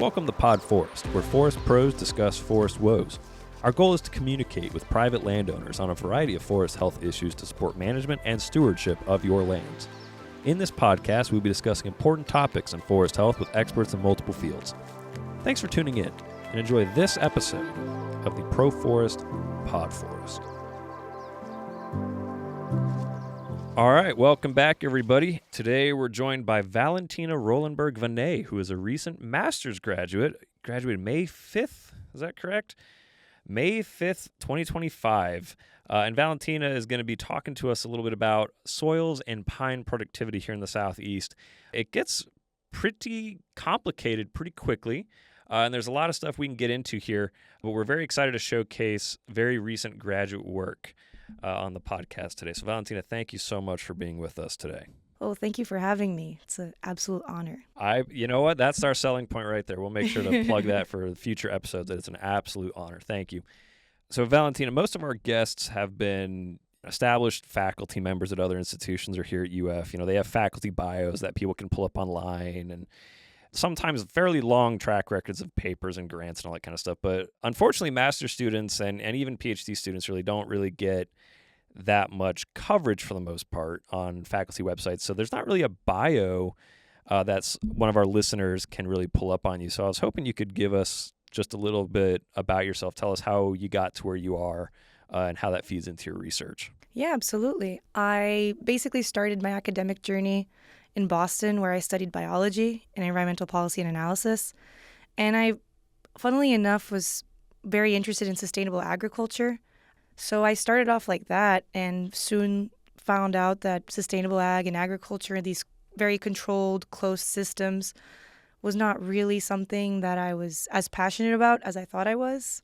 Welcome to Podforest, where forest pros discuss forest woes. Our goal is to communicate with private landowners on a variety of forest health issues to support management and stewardship of your lands. In this podcast, we'll be discussing important topics in forest health with experts in multiple fields. Thanks for tuning in, and enjoy this episode of the Proforest Podforest. All right, welcome back, everybody. Today we're joined by Valentina Rollemberg Vaney, who is a recent master's graduated May 5th, is that correct? May 5th, 2025. And Valentina is going to be talking to us a little bit about soils and pine productivity here in the Southeast. It gets pretty complicated pretty quickly, and there's a lot of stuff we can get into here, but we're very excited to showcase very recent graduate work on the podcast today. So Valentina, thank you so much for being with us today. Oh, thank you for having me. It's an absolute honor. You know what? That's our selling point right there. We'll make sure to plug that for future episodes. That it's an absolute honor. Thank you. So Valentina, most of our guests have been established faculty members at other institutions or here at UF. You know, they have faculty bios that people can pull up online and sometimes fairly long track records of papers and grants and all that kind of stuff. But unfortunately, master's students and even PhD students don't really get that much coverage for the most part on faculty websites. So there's not really a bio that's one of our listeners can really pull up on you. So I was hoping you could give us just a little bit about yourself. Tell us how you got to where you are and how that feeds into your research. Yeah, absolutely. I basically started my academic journey in Boston, where I studied biology and environmental policy and analysis. And I, funnily enough, was very interested in sustainable agriculture. So I started off like that and soon found out that sustainable ag and agriculture, these very controlled, close systems, was not really something that I was as passionate about as I thought I was.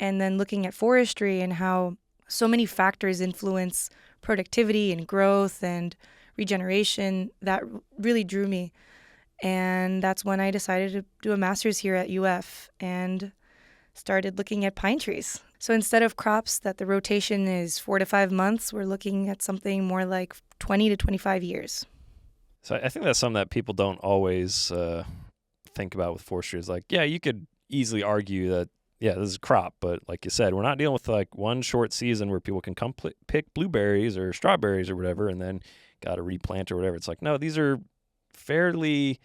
And then looking at forestry and how so many factors influence productivity and growth and regeneration, that really drew me. And that's when I decided to do a master's here at UF and started looking at pine trees. So instead of crops that the rotation is 4 to 5 months, we're looking at something more like 20 to 25 years. So I think that's something that people don't always think about with forestry. Is like, yeah, you could easily argue that, yeah, this is a crop, but like you said, we're not dealing with like one short season where people can come pick blueberries or strawberries or whatever and then got to replant or whatever. It's like, no, these are fairly,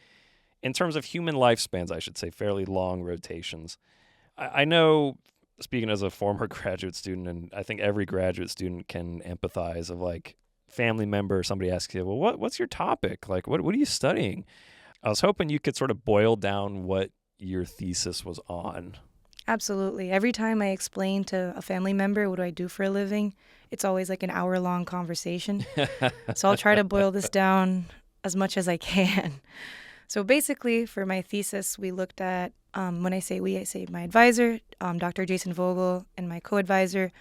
in terms of human lifespans, I should say, fairly long rotations. I know, speaking as a former graduate student, and I think every graduate student can empathize of like family member or somebody asks you, well, what's your topic? Like, what are you studying? I was hoping you could sort of boil down what your thesis was on. Absolutely. Every time I explain to a family member what do I do for a living, it's always like an hour-long conversation. So I'll try to boil this down as much as I can. So basically, for my thesis, we looked at, when I say we, I say my advisor, Dr. Jason Vogel, and my co-advisor,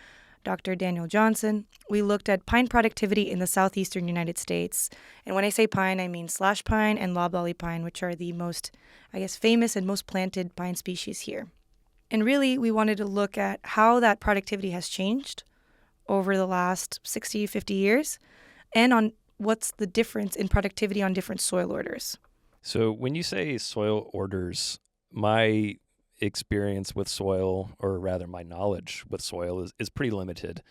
Dr. Daniel Johnson. We looked at pine productivity in the southeastern United States. And when I say pine, I mean slash pine and loblolly pine, which are the most, famous and most planted pine species here. And really, we wanted to look at how that productivity has changed over the last 60, 50 years, and on what's the difference in productivity on different soil orders. So when you say soil orders, my experience with soil, or rather my knowledge with soil, is pretty limited.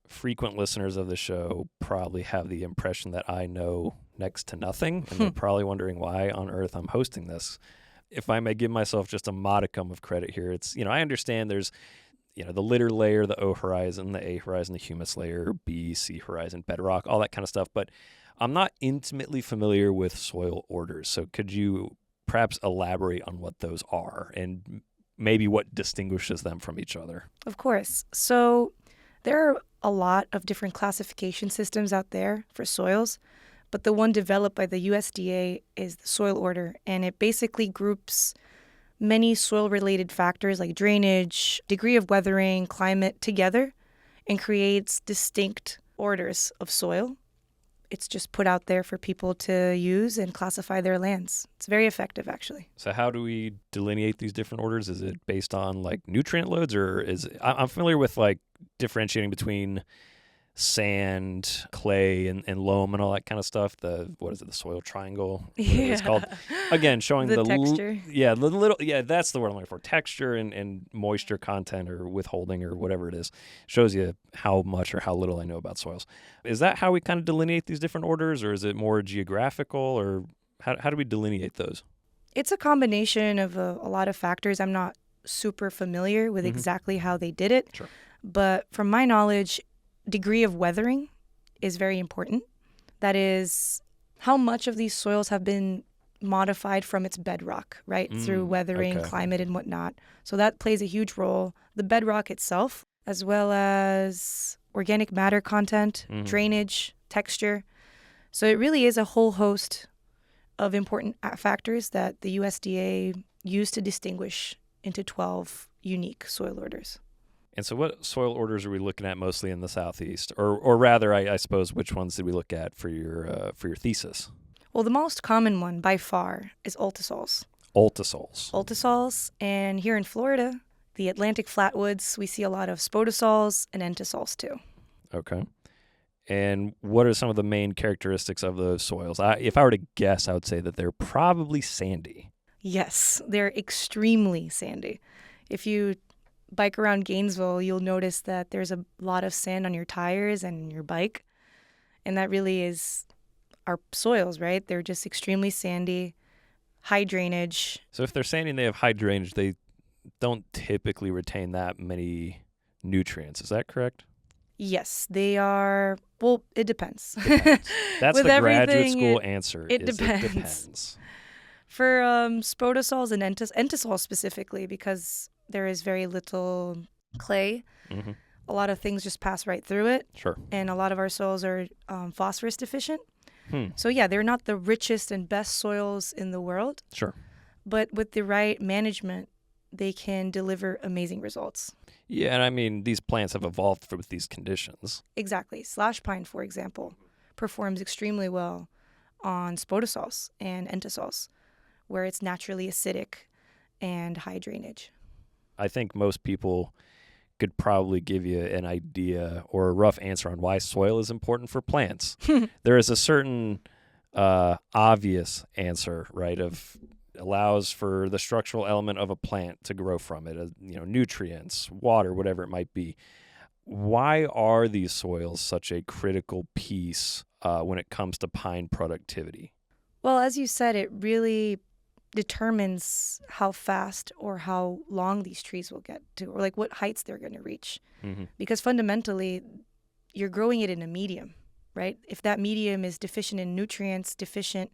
Frequent listeners of the show probably have the impression that I know next to nothing, and they're probably wondering why on earth I'm hosting this. If I may give myself just a modicum of credit here, it's, I understand there's, the litter layer, the O horizon, the A horizon, the humus layer, B, C horizon, bedrock, all that kind of stuff. But I'm not intimately familiar with soil orders. So could you perhaps elaborate on what those are and maybe what distinguishes them from each other? Of course. So there are a lot of different classification systems out there for soils. But the one developed by the USDA is the soil order, and it basically groups many soil-related factors like drainage, degree of weathering, climate together, and creates distinct orders of soil. It's just put out there for people to use and classify their lands. It's very effective, actually. So how do we delineate these different orders? Is it based on like nutrient loads, or I'm familiar with like differentiating between sand, clay, and loam and all that kind of stuff. The soil triangle? Whatever Yeah. it's called. Again, showing The texture. that's the word I'm looking for. Texture and moisture content or withholding or whatever it is. Shows you how much or how little I know about soils. Is that how we kind of delineate these different orders, or is it more geographical, or how do we delineate those? It's a combination of a lot of factors. I'm not super familiar with exactly how they did it. Sure. But from my knowledge, degree of weathering is very important. That is how much of these soils have been modified from its bedrock, right? Through weathering, okay. climate, and whatnot. So that plays a huge role. The bedrock itself, as well as organic matter content, drainage, texture. So it really is a whole host of important factors that the USDA used to distinguish into 12 unique soil orders. And so what soil orders are we looking at mostly in the Southeast? Or rather, I suppose, which ones did we look at for your thesis? Well, the most common one by far is ultisols. Ultisols. And here in Florida, the Atlantic flatwoods, we see a lot of spodosols and entosols too. Okay. And what are some of the main characteristics of those soils? If I were to guess, I would say that they're probably sandy. Yes, they're extremely sandy. If you bike around Gainesville, you'll notice that there's a lot of sand on your tires and your bike. And that really is our soils, right? They're just extremely sandy, high drainage. So if they're sandy and they have high drainage, they don't typically retain that many nutrients. Is that correct? Yes, they are. Well, it depends. That's With the graduate everything, school answer. It is depends. It depends. For spodosols and entosols specifically, because there is very little clay, a lot of things just pass right through it. Sure. And a lot of our soils are phosphorus deficient. So yeah, they're not the richest and best soils in the world. Sure. But with the right management, they can deliver amazing results. Yeah, and I mean, these plants have evolved with these conditions. Exactly. Slash pine, for example, performs extremely well on spodosols and entosols, where it's naturally acidic and high drainage. I think most people could probably give you an idea or a rough answer on why soil is important for plants. There is a certain obvious answer, right, of allows for the structural element of a plant to grow from it, nutrients, water, whatever it might be. Why are these soils such a critical piece when it comes to pine productivity? Well, as you said, it really determines how fast or how long these trees will get to, or like what heights they're going to reach. Because fundamentally, you're growing it in a medium, right? If that medium is deficient in nutrients, deficient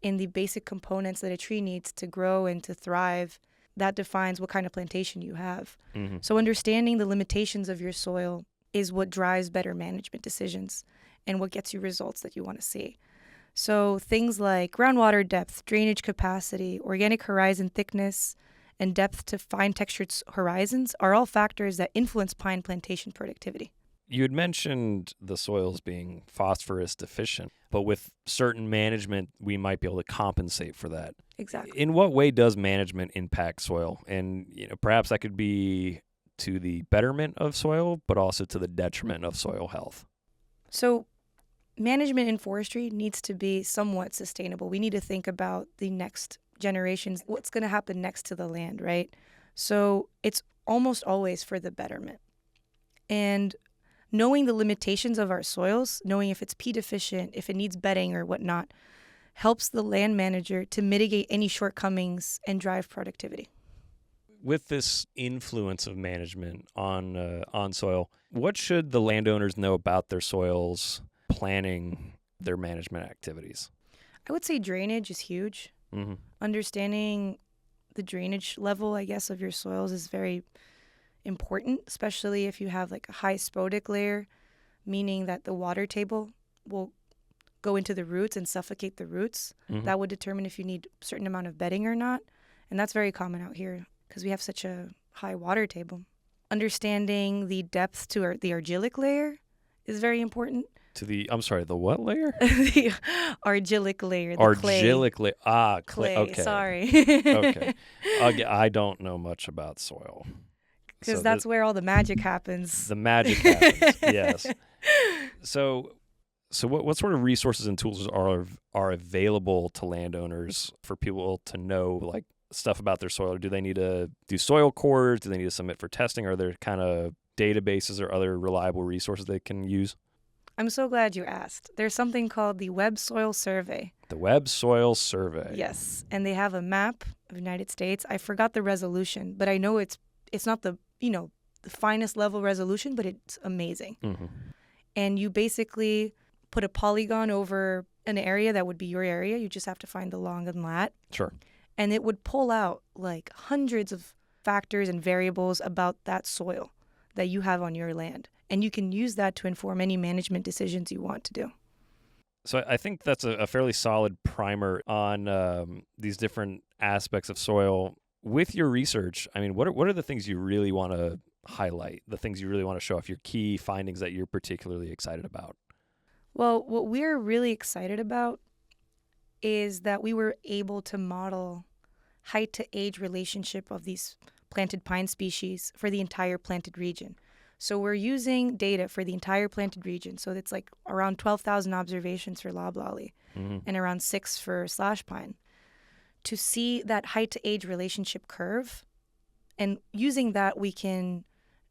in the basic components that a tree needs to grow and to thrive, that defines what kind of plantation you have. So understanding the limitations of your soil is what drives better management decisions and what gets you results that you want to see. So things like groundwater depth, drainage capacity, organic horizon thickness, and depth to fine textured horizons are all factors that influence pine plantation productivity. You had mentioned the soils being phosphorus deficient, but with certain management, we might be able to compensate for that. Exactly. In what way does management impact soil? And perhaps that could be to the betterment of soil, but also to the detriment of soil health. So management in forestry needs to be somewhat sustainable. We need to think about the next generations, what's going to happen next to the land, right? So it's almost always for the betterment. And knowing the limitations of our soils, knowing if it's P deficient, if it needs bedding or whatnot, helps the land manager to mitigate any shortcomings and drive productivity. With this influence of management on soil, what should the landowners know about their soils planning their management activities? I would say drainage is huge. Understanding the drainage level, I guess, of your soils is very important, especially if you have like a high spodic layer, meaning that the water table will go into the roots and suffocate the roots. That would determine if you need a certain amount of bedding or not. And that's very common out here because we have such a high water table. Understanding the depth to the argillic layer is very important. The what layer? The argillic layer, the argillic layer. Clay. Okay. Sorry. Okay. I don't know much about soil. Because that's where all the magic happens. The magic happens, yes. So what sort of resources and tools are available to landowners for people to know like stuff about their soil? Do they need to do soil cores? Do they need to submit for testing? Are there kind of databases or other reliable resources they can use? I'm so glad you asked. There's something called the Web Soil Survey. The Web Soil Survey. Yes, and they have a map of the United States. I forgot the resolution, but I know it's not the the finest level resolution, but it's amazing. Mm-hmm. And you basically put a polygon over an area that would be your area. You just have to find the long and lat. Sure. And it would pull out like hundreds of factors and variables about that soil that you have on your land. And you can use that to inform any management decisions you want to do. So I think that's a fairly solid primer on these different aspects of soil. With your research, I mean, what are the things you really want to highlight, the things you really want to show off, your key findings that you're particularly excited about? Well, what we're really excited about is that we were able to model height to age relationship of these planted pine species for the entire planted region. So we're using data for the entire planted region. So it's like around 12,000 observations for loblolly and around 6 for slash pine to see that height to age relationship curve. And using that, we can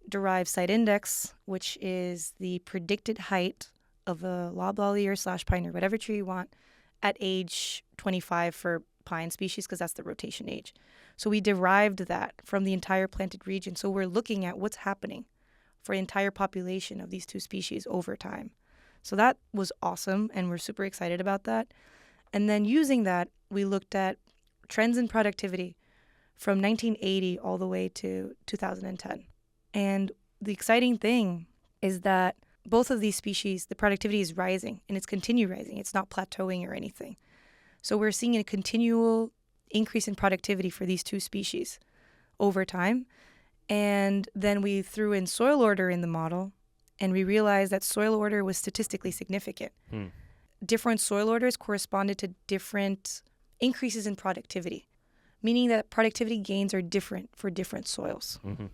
derive site index, which is the predicted height of a loblolly or slash pine or whatever tree you want at age 25 for pine species, because that's the rotation age. So we derived that from the entire planted region. So we're looking at what's happening for the entire population of these two species over time. So that was awesome, and we're super excited about that. And then using that, we looked at trends in productivity from 1980 all the way to 2010. And the exciting thing is that both of these species, the productivity is rising, and it's continue rising. It's not plateauing or anything. So we're seeing a continual increase in productivity for these two species over time. And then we threw in soil order in the model, and we realized that soil order was statistically significant. Different soil orders corresponded to different increases in productivity, meaning that productivity gains are different for different soils. Mm-hmm.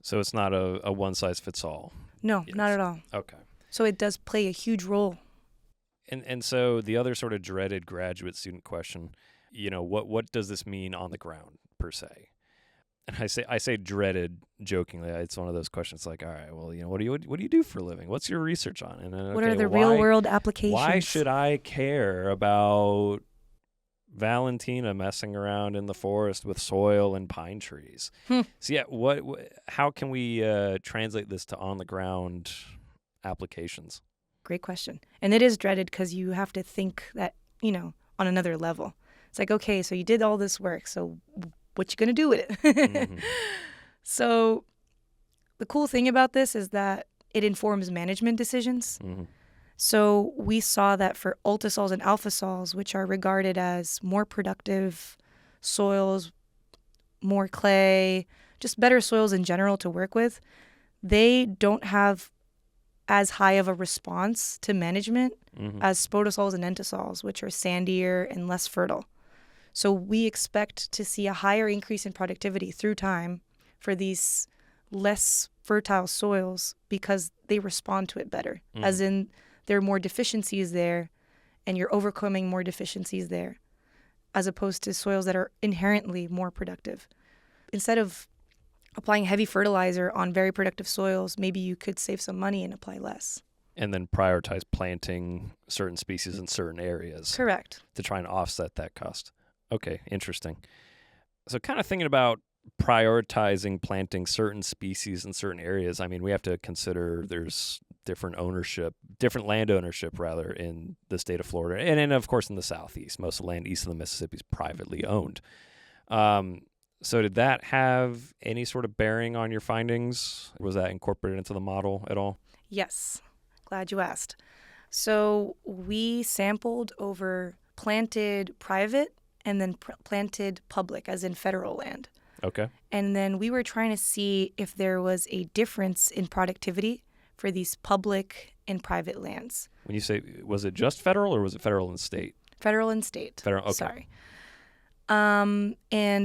So it's not a one-size-fits-all. No, Yes. not at all. Okay. So it does play a huge role. And so the other sort of dreaded graduate student question, what does this mean on the ground per se? And I say dreaded jokingly. It's one of those questions like, all right, well, what do you do for a living? What's your research on? And What are the real world applications? Why should I care about Valentina messing around in the forest with soil and pine trees? So yeah, how can we translate this to on the ground applications? Great question. And it is dreaded because you have to think that, on another level. It's like, okay, so you did all this work, so what you going to do with it? So the cool thing about this is that it informs management decisions. So we saw that for ultisols and alphasols, which are regarded as more productive soils, more clay, just better soils in general to work with, they don't have as high of a response to management as spotosols and entosols, which are sandier and less fertile. So we expect to see a higher increase in productivity through time for these less fertile soils because they respond to it better, as in there are more deficiencies there and you're overcoming more deficiencies there, as opposed to soils that are inherently more productive. Instead of applying heavy fertilizer on very productive soils, maybe you could save some money and apply less. And then prioritize planting certain species in certain areas. Correct. To try and offset that cost. Okay, interesting. So kind of thinking about prioritizing planting certain species in certain areas, I mean, we have to consider there's different land ownership rather in the state of Florida. And then, of course, in the Southeast. Most of the land east of the Mississippi is privately owned. So did that have any sort of bearing on your findings? Was that incorporated into the model at all? Yes. Glad you asked. So we sampled over planted private and then planted public, as in federal land. Okay. And then we were trying to see if there was a difference in productivity for these public and private lands. When you say, was it just federal or was it federal and state? Federal and state. Federal, okay. Sorry. And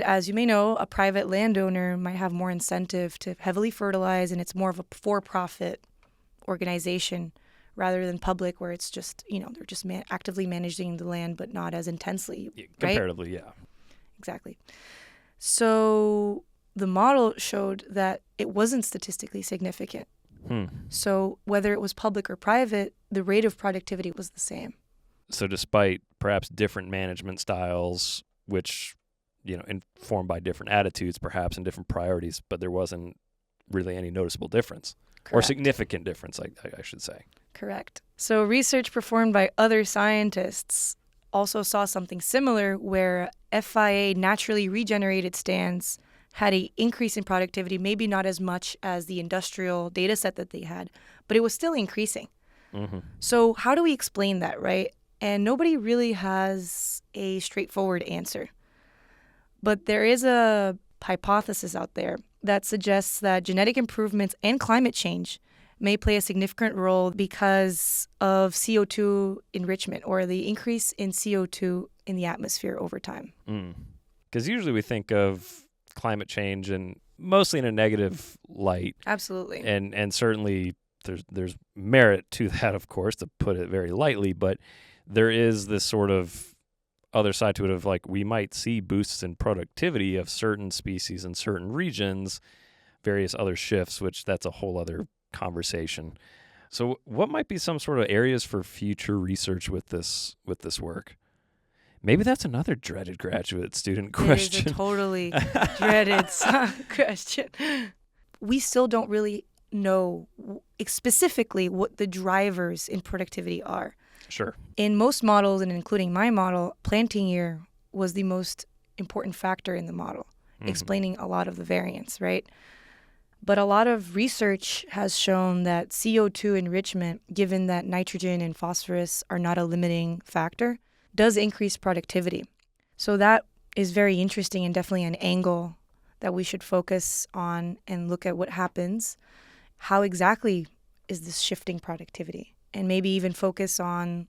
as you may know, a private landowner might have more incentive to heavily fertilize, and it's more of a for-profit organization rather than public, where it's just, they're just actively managing the land, but not as intensely, Yeah, right? comparatively, yeah. Exactly. So the model showed that it wasn't statistically significant. So whether it was public or private, the rate of productivity was the same. So despite perhaps different management styles, which, informed by different attitudes perhaps and different priorities, but there wasn't really any noticeable difference. Correct. Or significant difference, I should say. Correct. So research performed by other scientists also saw something similar, where FIA naturally regenerated stands had an increase in productivity, maybe not as much as the industrial data set that they had, but it was still increasing. Mm-hmm. So how do we explain that, right? And nobody really has a straightforward answer. But there is a hypothesis out there that suggests that genetic improvements and climate change may play a significant role because of CO2 enrichment, or the increase in CO2 in the atmosphere over time. Because usually we think of climate change and mostly in a negative light. Absolutely. And certainly there's merit to that, of course, to put it very lightly, but there is this sort of other side to it of like we might see boosts in productivity of certain species in certain regions, various other shifts, which that's a whole other conversation. So what might be some sort of areas for future research with this work? Maybe that's another dreaded graduate student question. It is a totally dreaded question. We still don't really know specifically what the drivers in productivity are. Sure. In most models, and including my model, planting year was the most important factor in the model, explaining a lot of the variance, right? But a lot of research has shown that CO2 enrichment, given that nitrogen and phosphorus are not a limiting factor, does increase productivity. So that is very interesting and definitely an angle that we should focus on and look at what happens. How exactly is this shifting productivity? And maybe even focus on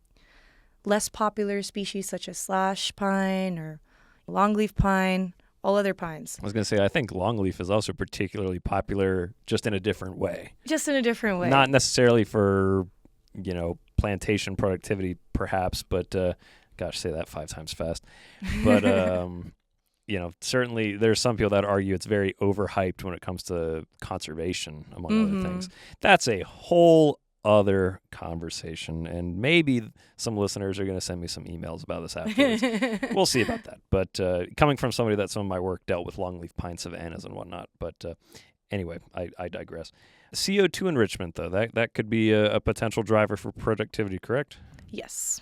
less popular species such as slash pine or longleaf pine, all other pines. I was going to say, I think longleaf is also particularly popular just in a different way. Just in a different way. Not necessarily for, plantation productivity perhaps, but gosh, say that 5 times fast. But, certainly there's some people that argue it's very overhyped when it comes to conservation, among other things. That's a whole other conversation, and maybe some listeners are going to send me some emails about this afterwards. We'll see about that. But coming from somebody that some of my work dealt with longleaf pine savannas and whatnot. But anyway, I digress. CO2 enrichment, though, that could be a potential driver for productivity, correct? Yes.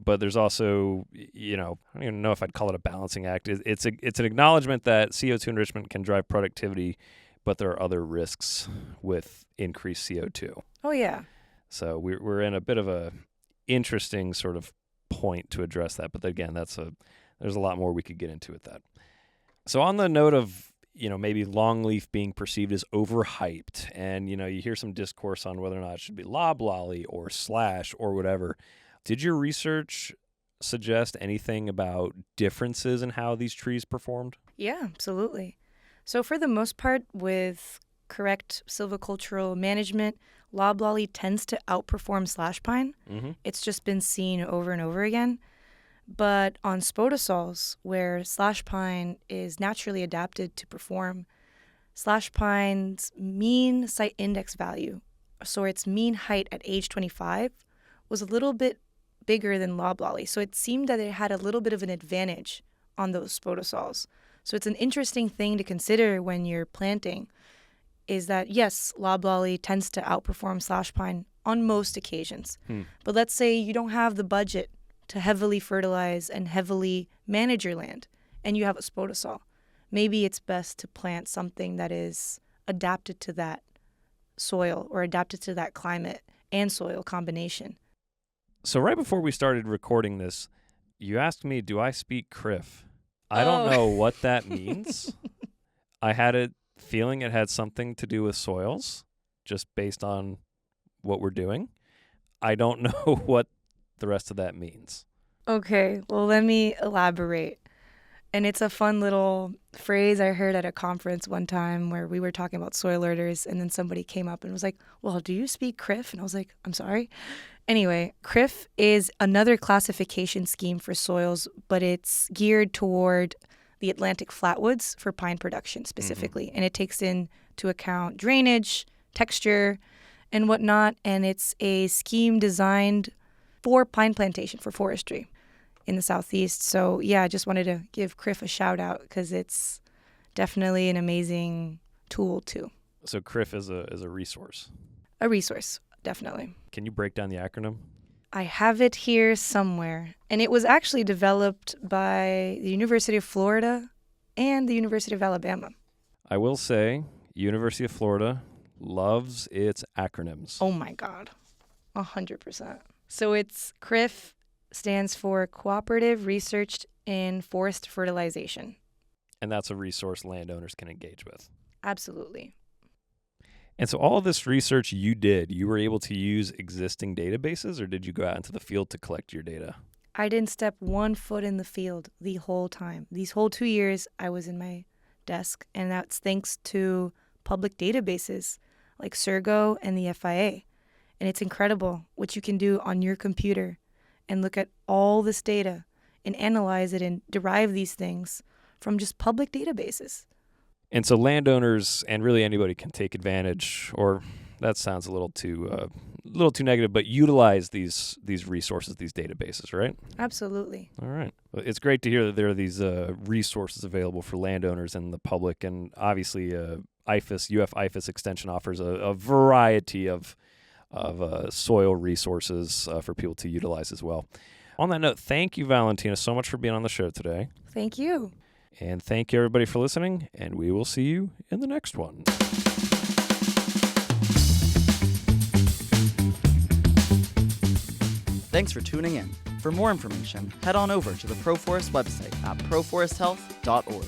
But there's also, I don't even know if I'd call it a balancing act. It's an acknowledgement that CO2 enrichment can drive productivity, but there are other risks with increased CO2. Oh, yeah. So we're in a bit of a interesting sort of point to address that. But again, there's a lot more we could get into with that. So on the note of, maybe longleaf being perceived as overhyped, and, you hear some discourse on whether or not it should be loblolly or slash or whatever. Did your research suggest anything about differences in how these trees performed? Yeah, absolutely. So for the most part, with correct silvicultural management, loblolly tends to outperform slash pine. It's just been seen over and over again. But on spodosols, where slash pine is naturally adapted to perform, slash pine's mean site index value, so its mean height at age 25, was a little bit bigger than loblolly. So it seemed that it had a little bit of an advantage on those spodosols. So it's an interesting thing to consider when you're planting, is that, yes, loblolly tends to outperform slash pine on most occasions. But let's say you don't have the budget to heavily fertilize and heavily manage your land, and you have a spodosol. Maybe it's best to plant something that is adapted to that soil or adapted to that climate and soil combination. So right before we started recording this, you asked me, do I speak Criff? I don't know what that means. I had a feeling it had something to do with soils, just based on what we're doing. I don't know what the rest of that means. Okay, well, let me elaborate. And it's a fun little phrase I heard at a conference one time where we were talking about soil orders, and then somebody came up and was like, well, do you speak CRIF? And I was like, I'm sorry. Anyway, CRIF is another classification scheme for soils, but it's geared toward the Atlantic flatwoods for pine production specifically. And it takes into account drainage, texture, and whatnot. And it's a scheme designed for pine plantation, for forestry in the Southeast. So yeah, I just wanted to give CRIF a shout out because it's definitely an amazing tool too. So CRIF is a resource. A resource, definitely. Can you break down the acronym? I have it here somewhere. And it was actually developed by the University of Florida and the University of Alabama. I will say, University of Florida loves its acronyms. Oh my God, 100%. So it's CRIF stands for Cooperative Research in Forest Fertilization. And that's a resource landowners can engage with. Absolutely. And so all of this research you did, you were able to use existing databases, or did you go out into the field to collect your data? I didn't step one foot in the field the whole time. These whole 2 years, I was in my desk, and that's thanks to public databases like Sergo and the FIA. And it's incredible what you can do on your computer and look at all this data and analyze it and derive these things from just public databases. And so landowners and really anybody can take advantage, or that sounds a little too negative, but utilize these resources, these databases, right? Absolutely. All right. Well, it's great to hear that there are these resources available for landowners and the public, and obviously UF IFAS Extension offers a variety of soil resources for people to utilize as well. On that note, thank you, Valentina, so much for being on the show today. Thank you. And thank you, everybody, for listening, and we will see you in the next one. Thanks for tuning in. For more information, head on over to the Proforest website at proforesthealth.org.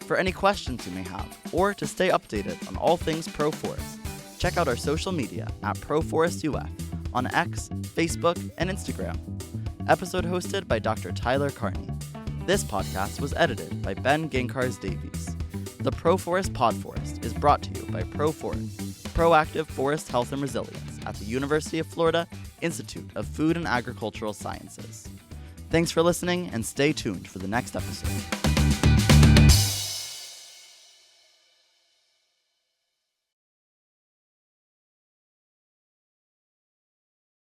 For any questions you may have, or to stay updated on all things Proforest, check out our social media at ProforestUF on X, Facebook, and Instagram. Episode hosted by Dr. Tyler Carney. This podcast was edited by Ben Ginkars-Davies. The Proforest Podforest is brought to you by Proforest, Proactive Forest Health and Resilience at the University of Florida Institute of Food and Agricultural Sciences. Thanks for listening, and stay tuned for the next episode.